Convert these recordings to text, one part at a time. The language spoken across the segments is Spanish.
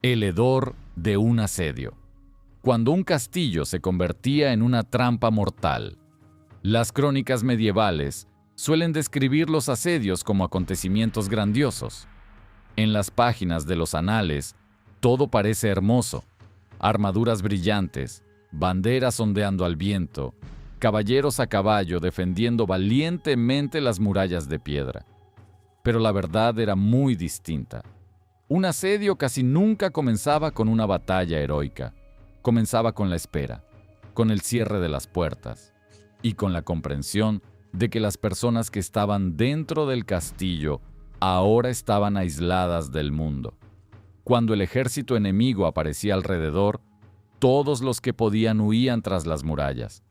El hedor de un asedio. Cuando un castillo se convertía en una trampa mortal. Las crónicas medievales suelen describir los asedios como acontecimientos grandiosos. En las páginas de los anales, todo parece hermoso. Armaduras brillantes, banderas ondeando al viento, caballeros a caballo defendiendo valientemente las murallas de piedra. Pero la verdad era muy distinta. Un asedio casi nunca comenzaba con una batalla heroica. Comenzaba con la espera, con el cierre de las puertas y con la comprensión de que las personas que estaban dentro del castillo ahora estaban aisladas del mundo. Cuando el ejército enemigo aparecía alrededor, todos los que podían huían tras las murallas.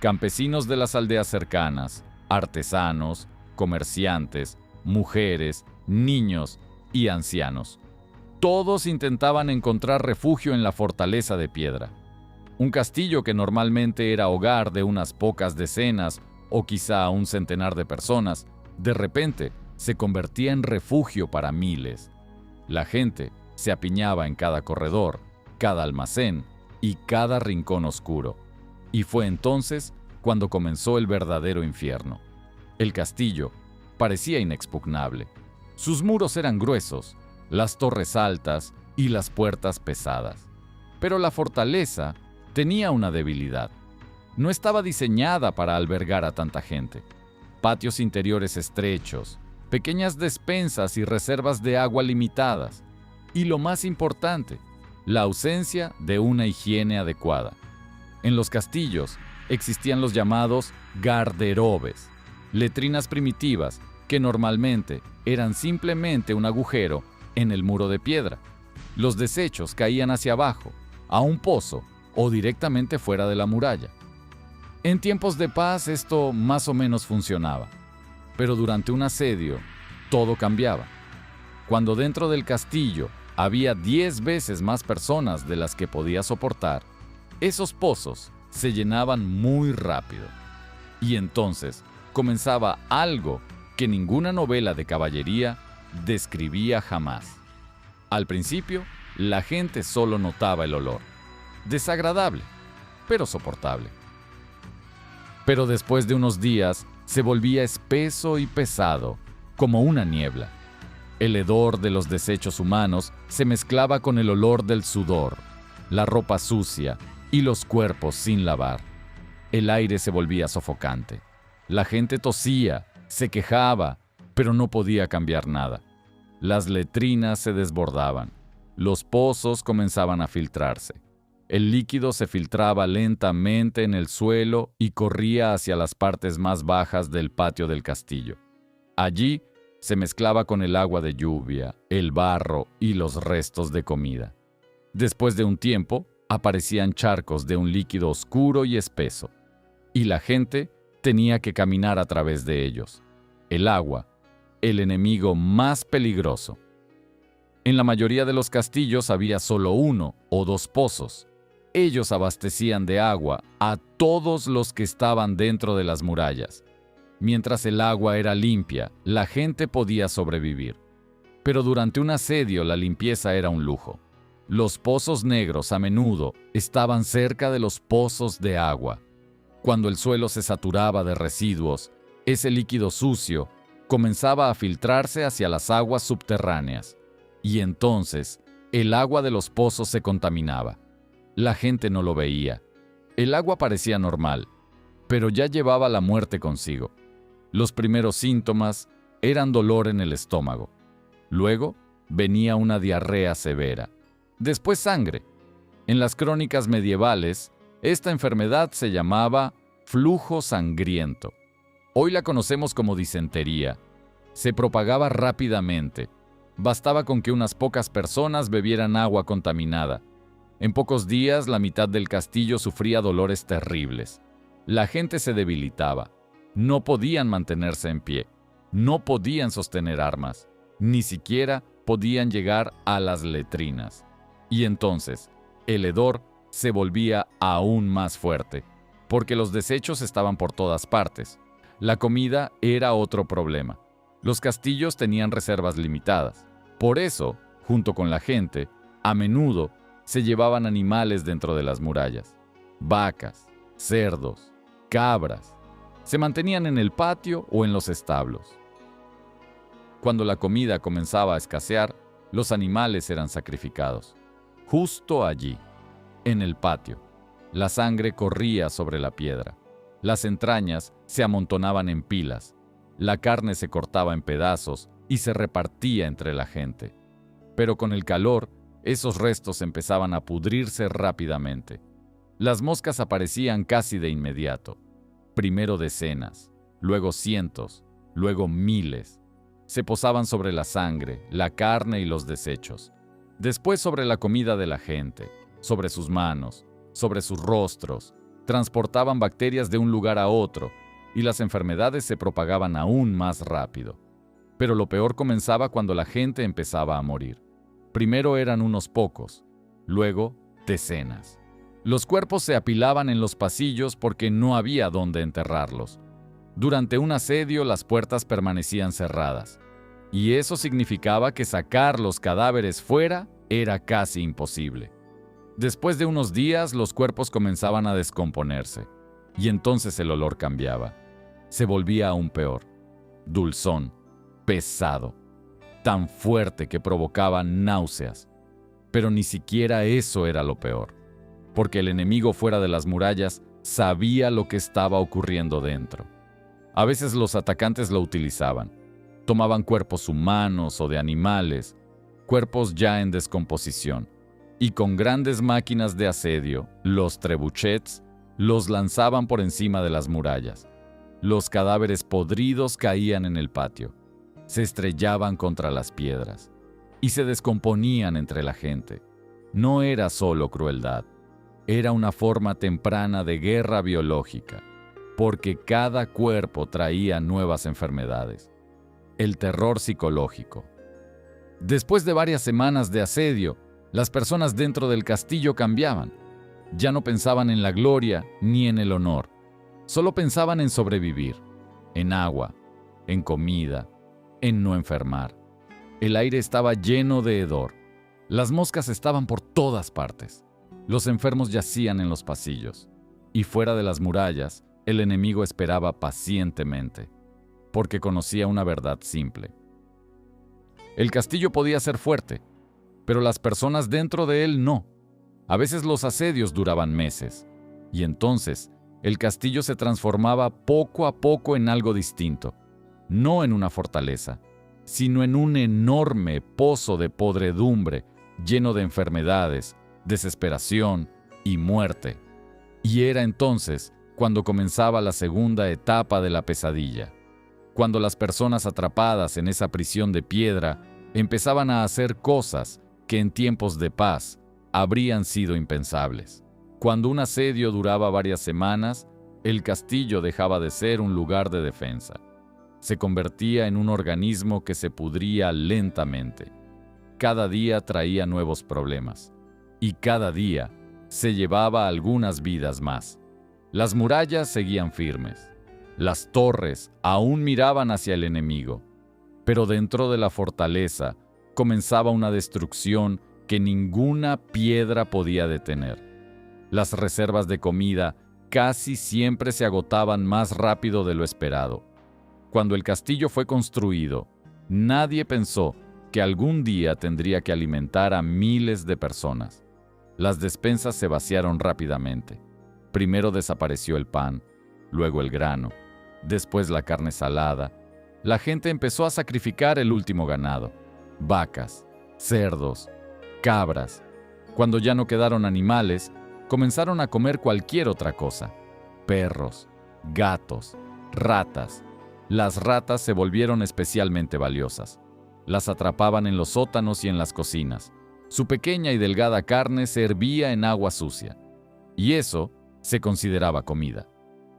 Campesinos de las aldeas cercanas, artesanos, comerciantes, mujeres, niños y ancianos. Todos intentaban encontrar refugio en la fortaleza de piedra. Un castillo que normalmente era hogar de unas pocas decenas o quizá un centenar de personas, de repente se convertía en refugio para miles. La gente se apiñaba en cada corredor, cada almacén y cada rincón oscuro. Y fue entonces cuando comenzó el verdadero infierno. El castillo parecía inexpugnable. Sus muros eran gruesos, las torres altas y las puertas pesadas. Pero la fortaleza tenía una debilidad. No estaba diseñada para albergar a tanta gente. Patios interiores estrechos, pequeñas despensas y reservas de agua limitadas. Y lo más importante, la ausencia de una higiene adecuada. En los castillos existían los llamados garderobes, letrinas primitivas que normalmente eran simplemente un agujero en el muro de piedra. Los desechos caían hacia abajo, a un pozo o directamente fuera de la muralla. En tiempos de paz esto más o menos funcionaba, pero durante un asedio todo cambiaba. Cuando dentro del castillo había 10 veces más personas de las que podía soportar, esos pozos se llenaban muy rápido. Y entonces comenzaba algo que ninguna novela de caballería describía jamás. Al principio, la gente solo notaba el olor. Desagradable, pero soportable. Pero después de unos días, se volvía espeso y pesado, como una niebla. El hedor de los desechos humanos se mezclaba con el olor del sudor, la ropa sucia y los cuerpos sin lavar. El aire se volvía sofocante. La gente tosía, se quejaba, pero no podía cambiar nada. Las letrinas se desbordaban. Los pozos comenzaban a filtrarse. El líquido se filtraba lentamente en el suelo y corría hacia las partes más bajas del patio del castillo. Allí se mezclaba con el agua de lluvia, el barro y los restos de comida. Después de un tiempo, aparecían charcos de un líquido oscuro y espeso, y la gente tenía que caminar a través de ellos. El agua, el enemigo más peligroso. En la mayoría de los castillos había solo 1 o 2 pozos. Ellos abastecían de agua a todos los que estaban dentro de las murallas. Mientras el agua era limpia, la gente podía sobrevivir. Pero durante un asedio la limpieza era un lujo. Los pozos negros a menudo estaban cerca de los pozos de agua. Cuando el suelo se saturaba de residuos, ese líquido sucio comenzaba a filtrarse hacia las aguas subterráneas. Y entonces, el agua de los pozos se contaminaba. La gente no lo veía. El agua parecía normal, pero ya llevaba la muerte consigo. Los primeros síntomas eran dolor en el estómago. Luego venía una diarrea severa. Después sangre. En las crónicas medievales, esta enfermedad se llamaba flujo sangriento. Hoy la conocemos como disentería. Se propagaba rápidamente. Bastaba con que unas pocas personas bebieran agua contaminada. En pocos días, la mitad del castillo sufría dolores terribles. La gente se debilitaba. No podían mantenerse en pie. No podían sostener armas. Ni siquiera podían llegar a las letrinas. Y entonces, el hedor se volvía aún más fuerte, porque los desechos estaban por todas partes. La comida era otro problema. Los castillos tenían reservas limitadas. Por eso, junto con la gente, A menudo se llevaban animales dentro de las murallas: vacas, cerdos, cabras. Se mantenían en el patio o en los establos. Cuando la comida comenzaba a escasear, los animales eran sacrificados. Justo allí, en el patio, la sangre corría sobre la piedra. Las entrañas se amontonaban en pilas. La carne se cortaba en pedazos y se repartía entre la gente. Pero con el calor, esos restos empezaban a pudrirse rápidamente. Las moscas aparecían casi de inmediato. Primero decenas, luego cientos, luego miles. Se posaban sobre la sangre, la carne y los desechos. Después sobre la comida de la gente, sobre sus manos, sobre sus rostros. Transportaban bacterias de un lugar a otro, y las enfermedades se propagaban aún más rápido. Pero lo peor comenzaba cuando la gente empezaba a morir. Primero eran unos pocos, luego decenas. Los cuerpos se apilaban en los pasillos porque no había dónde enterrarlos. Durante un asedio las puertas permanecían cerradas, y eso significaba que sacar los cadáveres fuera era casi imposible. Después de unos días los cuerpos comenzaban a descomponerse, y entonces el olor cambiaba. Se volvía aún peor, dulzón, pesado, tan fuerte que provocaba náuseas. Pero ni siquiera eso era lo peor, porque el enemigo fuera de las murallas sabía lo que estaba ocurriendo dentro. A veces los atacantes lo utilizaban. Tomaban cuerpos humanos o de animales, cuerpos ya en descomposición, y con grandes máquinas de asedio, los trebuchets, los lanzaban por encima de las murallas. Los cadáveres podridos caían en el patio, se estrellaban contra las piedras y se descomponían entre la gente. No era solo crueldad, era una forma temprana de guerra biológica, porque cada cuerpo traía nuevas enfermedades. El terror psicológico. Después de varias semanas de asedio, las personas dentro del castillo cambiaban. Ya no pensaban en la gloria ni en el honor. Solo pensaban en sobrevivir, en agua, en comida, en no enfermar. El aire estaba lleno de hedor. Las moscas estaban por todas partes. Los enfermos yacían en los pasillos. Y fuera de las murallas, el enemigo esperaba pacientemente, porque conocía una verdad simple. El castillo podía ser fuerte, pero las personas dentro de él no. A veces los asedios duraban meses, y entonces el castillo se transformaba poco a poco en algo distinto, no en una fortaleza, sino en un enorme pozo de podredumbre lleno de enfermedades, desesperación y muerte. Y era entonces cuando comenzaba la segunda etapa de la pesadilla, cuando las personas atrapadas en esa prisión de piedra empezaban a hacer cosas que en tiempos de paz habrían sido impensables. Cuando un asedio duraba varias semanas, el castillo dejaba de ser un lugar de defensa. Se convertía en un organismo que se pudría lentamente. Cada día traía nuevos problemas, y cada día se llevaba algunas vidas más. Las murallas seguían firmes. Las torres aún miraban hacia el enemigo, pero dentro de la fortaleza comenzaba una destrucción que ninguna piedra podía detener. Las reservas de comida casi siempre se agotaban más rápido de lo esperado. Cuando el castillo fue construido, nadie pensó que algún día tendría que alimentar a miles de personas. Las despensas se vaciaron rápidamente. Primero desapareció el pan, luego el grano, después la carne salada. La gente empezó a sacrificar el último ganado: vacas, cerdos, cabras. Cuando ya no quedaron animales, comenzaron a comer cualquier otra cosa: perros, gatos, ratas. Las ratas se volvieron especialmente valiosas. Las atrapaban en los sótanos y en las cocinas. Su pequeña y delgada carne se hervía en agua sucia, y eso se consideraba comida.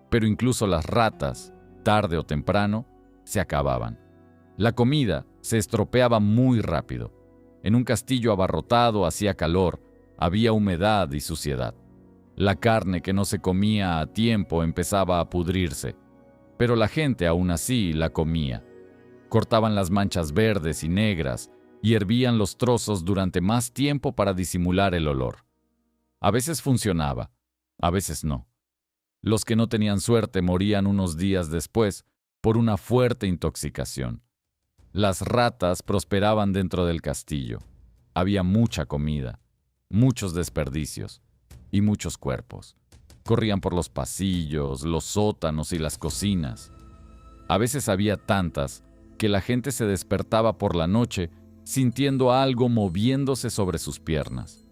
Pero incluso las ratas, tarde o temprano, se acababan. La comida se estropeaba muy rápido. En un castillo abarrotado hacía calor, había humedad y suciedad. La carne que no se comía a tiempo empezaba a pudrirse, pero la gente aún así la comía. Cortaban las manchas verdes y negras y hervían los trozos durante más tiempo para disimular el olor. A veces funcionaba, a veces no. Los que no tenían suerte morían unos días después por una fuerte intoxicación. Las ratas prosperaban dentro del castillo. Había mucha comida, muchos desperdicios y muchos cuerpos. Corrían por los pasillos, los sótanos y las cocinas. A veces había tantas que la gente se despertaba por la noche sintiendo algo moviéndose sobre sus piernas.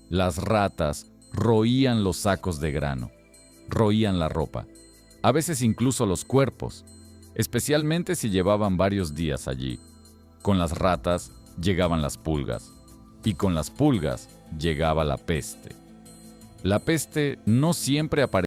Las ratas roían los sacos de grano, roían la ropa, a veces incluso los cuerpos, especialmente si llevaban varios días allí. Con las ratas llegaban las pulgas, y con las pulgas llegaba la peste. La peste no siempre aparecía